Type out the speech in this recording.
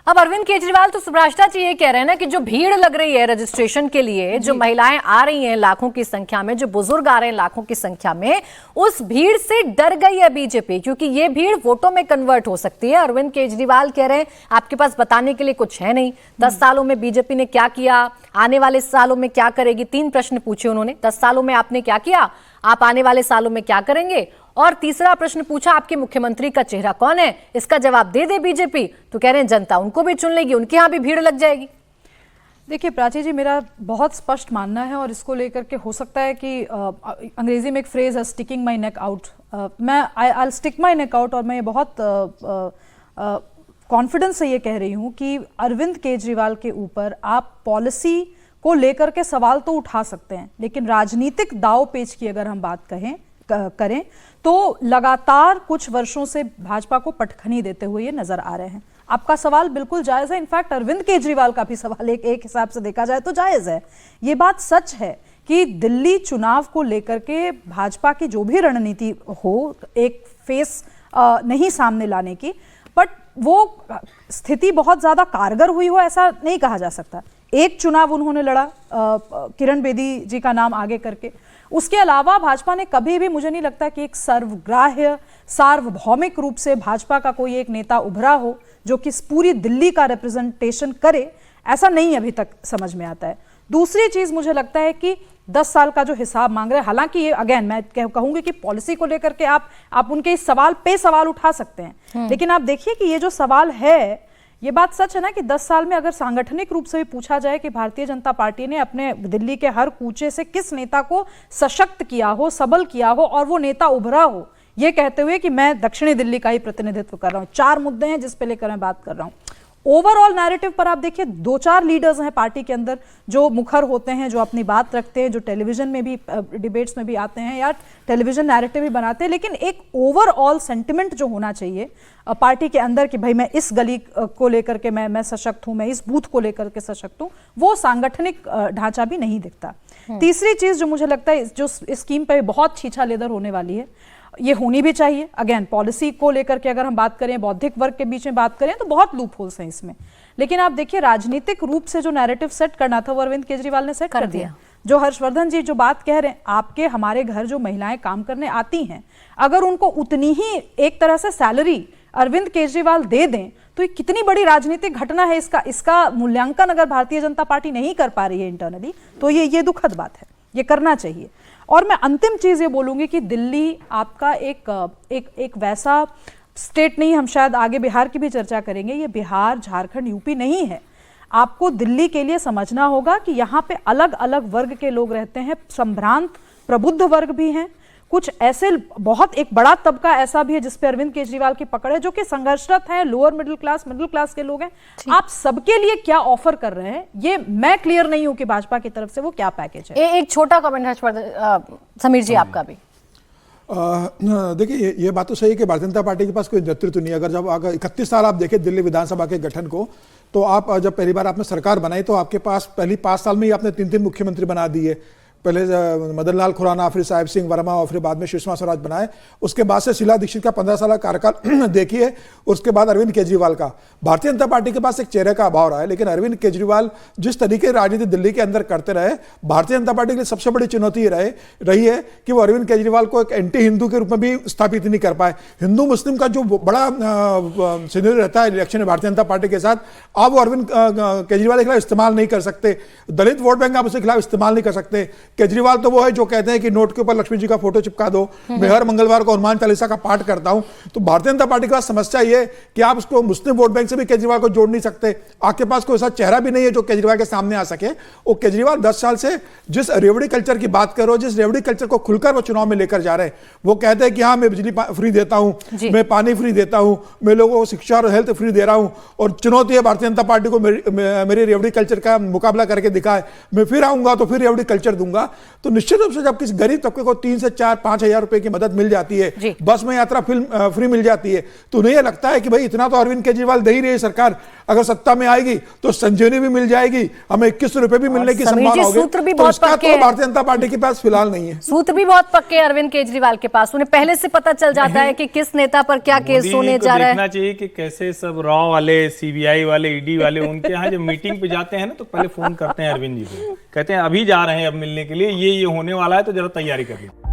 अब अरविंद केजरीवाल तो भ्रष्टाचार ये कह रहे हैं ना कि जो भीड़ लग रही है रजिस्ट्रेशन के लिए, जो महिलाएं आ रही हैं लाखों की संख्या में, जो बुजुर्ग आ रहे हैं लाखों की संख्या में, उस भीड़ से डर गई है बीजेपी, क्योंकि ये भीड़ वोटों में कन्वर्ट हो सकती है। अरविंद केजरीवाल कह रहे हैं आपके पास बताने के लिए कुछ है नहीं। 10 सालों में बीजेपी ने क्या किया, आने वाले सालों में क्या करेगी। 3 प्रश्न पूछे उन्होंने, 10 सालों में आपने क्या किया, आप आने वाले सालों में क्या करेंगे, और तीसरा प्रश्न पूछा आपके मुख्यमंत्री का चेहरा कौन है। इसका जवाब दे दे बीजेपी तो कह रहे हैं जनता उनको भी चुन लेगी, उनके यहां भी भीड़ लग जाएगी। देखिए प्राची जी, मेरा बहुत स्पष्ट मानना है और इसको लेकर के हो सकता है कि अंग्रेजी में एक फ्रेज है स्टिकिंग माई नेक आउट, मैं I stick my neck out, और मैं ये बहुत कॉन्फिडेंस से ये कह रही हूँ कि अरविंद केजरीवाल के ऊपर आप पॉलिसी को लेकर के सवाल तो उठा सकते हैं, लेकिन राजनीतिक दाव पेच की अगर हम बात करें तो लगातार कुछ वर्षों से भाजपा को पटखनी देते हुए ये नजर आ रहे हैं। आपका सवाल बिल्कुल जायज है, इनफैक्ट अरविंद केजरीवाल का भी सवाल एक हिसाब से देखा जाए तो जायज है। ये बात सच है कि दिल्ली चुनाव को लेकर के भाजपा की जो भी रणनीति हो, एक फेस नहीं सामने लाने की, बट वो स्थिति बहुत ज्यादा कारगर हुई हो ऐसा नहीं कहा जा सकता। एक चुनाव उन्होंने लड़ा किरण बेदी जी का नाम आगे करके, उसके अलावा भाजपा ने कभी भी, मुझे नहीं लगता कि एक सर्वग्राह्य सार्वभौमिक रूप से भाजपा का कोई एक नेता उभरा हो जो कि पूरी दिल्ली का रिप्रेजेंटेशन करे, ऐसा नहीं अभी तक समझ में आता है। दूसरी चीज मुझे लगता है कि 10 साल का जो हिसाब मांग रहे हैं, हालांकि ये अगेन मैं कहूंगी कि पॉलिसी को लेकर के आप उनके इस सवाल पे सवाल उठा सकते हैं, लेकिन आप देखिए कि ये जो सवाल है, ये बात सच है ना कि 10 साल में अगर सांगठनिक रूप से भी पूछा जाए कि भारतीय जनता पार्टी ने अपने दिल्ली के हर कूचे से किस नेता को सशक्त किया हो, सबल किया हो और वो नेता उभरा हो, ये कहते हुए कि मैं दक्षिणी दिल्ली का ही प्रतिनिधित्व कर रहा हूं। 4 मुद्दे हैं जिस पे लेकर मैं बात कर रहा हूं। ओवरऑल नैरेटिव पर आप देखिए 2-4 लीडर्स हैं पार्टी के अंदर जो मुखर होते हैं, जो अपनी बात रखते हैं, जो टेलीविजन में भी डिबेट्स में भी आते हैं या टेलीविजन नैरेटिव भी बनाते हैं, लेकिन एक ओवरऑल सेंटिमेंट जो होना चाहिए पार्टी के अंदर कि भाई मैं इस गली को लेकर के मैं सशक्त हूं, मैं इस बूथ को लेकर के सशक्त हूं, वो सांगठनिक ढांचा भी नहीं दिखता। तीसरी चीज जो मुझे लगता है जो इस स्कीम पर बहुत छीछा लेदर होने वाली है, ये होनी भी चाहिए। अगेन पॉलिसी को लेकर के अगर हम बात करें, बौद्धिक वर्ग के बीच में बात करें तो बहुत लूप होल्स हैं इसमें, लेकिन आप देखिए राजनीतिक रूप से जो नैरेटिव सेट करना था वो अरविंद केजरीवाल ने सेट कर दिया। जो हर्षवर्धन जी जो बात कह रहे हैं, आपके हमारे घर जो महिलाएं काम करने आती हैं, अगर उनको उतनी ही एक तरह से सैलरी अरविंद केजरीवाल दे दें तो ये कितनी बड़ी राजनीतिक घटना है। इसका मूल्यांकन अगर भारतीय जनता पार्टी नहीं कर पा रही है इंटरनली तो ये दुखद बात है, ये करना चाहिए। और मैं अंतिम चीज ये बोलूंगी कि दिल्ली आपका एक वैसा स्टेट नहीं, हम शायद आगे बिहार की भी चर्चा करेंगे, ये बिहार, झारखंड, यूपी नहीं है। आपको दिल्ली के लिए समझना होगा कि यहाँ पे अलग अलग वर्ग के लोग रहते हैं, संभ्रांत प्रबुद्ध वर्ग भी हैं, कुछ ऐसे बहुत एक बड़ा तबका ऐसा भी है जिसपे अरविंद केजरीवाल की पकड़ है, जो कि संघर्षरत है, लोअर मिडिल क्लास के लोग हैं। आप सबके लिए क्या ऑफर कर रहे हैं, ये मैं क्लियर नहीं हूं कि भाजपा की तरफ से वो क्या पैकेज है। एक छोटा कमेंट हर्षवर्धन, समीर जी आपका भी। देखिए ये बात तो सही है कि भारतीय जनता पार्टी के पास कोई नेतृत्व नहीं है। अगर 31 साल आप देखें दिल्ली विधानसभा के गठन को, तो आप जब पहली बार आपने सरकार बनाई तो आपके पास पहली 5 साल में ही आपने 3 मुख्यमंत्री बना दिए। पहले मदन लाल खुराना, फिर साहिब सिंह वर्मा और फिर बाद में सुषमा स्वराज बनाए। उसके बाद से शीला दीक्षित का 15 साल का कार्यकाल देखिए, उसके बाद अरविंद केजरीवाल का। भारतीय जनता पार्टी के पास एक चेहरे का अभाव रहा है, लेकिन अरविंद केजरीवाल जिस तरीके राजनीति दिल्ली के अंदर करते रहे, भारतीय जनता पार्टी के लिए सबसे बड़ी चुनौती रही है कि वो अरविंद केजरीवाल को एक एंटी हिंदू के रूप में भी स्थापित नहीं कर पाए। हिंदू मुस्लिम का जो बड़ा सिनेरियो रहता है इलेक्शन में भारतीय जनता पार्टी के साथ, अब वो अरविंद केजरीवाल के खिलाफ इस्तेमाल नहीं कर सकते। दलित वोट बैंक आप उसके खिलाफ इस्तेमाल नहीं कर सकते। केजरीवाल तो वो है जो कहते हैं कि नोट के ऊपर लक्ष्मी जी का फोटो चिपका दो, मैं हर मंगलवार को हनुमान चालीसा का पाठ करता हूं। तो भारतीय जनता पार्टी के पास समस्या ये कि आप उसको मुस्लिम वोट बैंक से भी केजरीवाल को जोड़ नहीं सकते। आपके पास कोई ऐसा चेहरा भी नहीं है जो केजरीवाल के सामने आ सके। वो केजरीवाल 10 साल से जिस रेवड़ी कल्चर की बात करो, जिस रेवड़ी कल्चर को खुलकर वो चुनाव में लेकर जा रहे हैं, वो कहते हैं कि हाँ मैं बिजली फ्री देता हूं, मैं पानी फ्री देता हूं, मैं लोगों को शिक्षा और हेल्थ फ्री दे रहा हूं, और चुनौती है भारतीय जनता पार्टी को मेरी रेवड़ी कल्चर का मुकाबला करके दिखाए। मैं फिर आऊंगा तो फिर रेवड़ी कल्चर दूंगा। तो निश्चित रूप से जब किसी गरीब तबके को 3 से 4-5 हजार रुपए की मदद मिल जाती जी। है, बस में यात्रा फ्री मिल जाती है, तो उन्हें यह लगता है कि भाई इतना तो अरविंद केजरीवाल दे ही रही है सरकार, अगर सत्ता में आएगी तो संजीवनी भी मिल जाएगी, हमें 21 रुपए भी मिलने की समीर जी, संभावना होगी। सूत्र भी तो बहुत इसका पक्के तो हैं। भारतीय जनता पार्टी के पास फिलहाल नहीं है। सूत्र भी बहुत पक्के हैं अरविंद केजरीवाल के पास, उन्हें पहले से पता चल जाता है कि किस नेता पर क्या केस मोदी होने को जा रहा है। देखना चाहिए कि कैसे सब रॉ वाले, सीबीआई वाले, ईडी वाले उनके यहाँ जब मीटिंग पे जाते हैं ना तो पहले फोन करते हैं अरविंद जी को, कहते हैं अभी जा रहे हैं अब मिलने के लिए, ये होने वाला है तो जरा तैयारी कर लीजिए।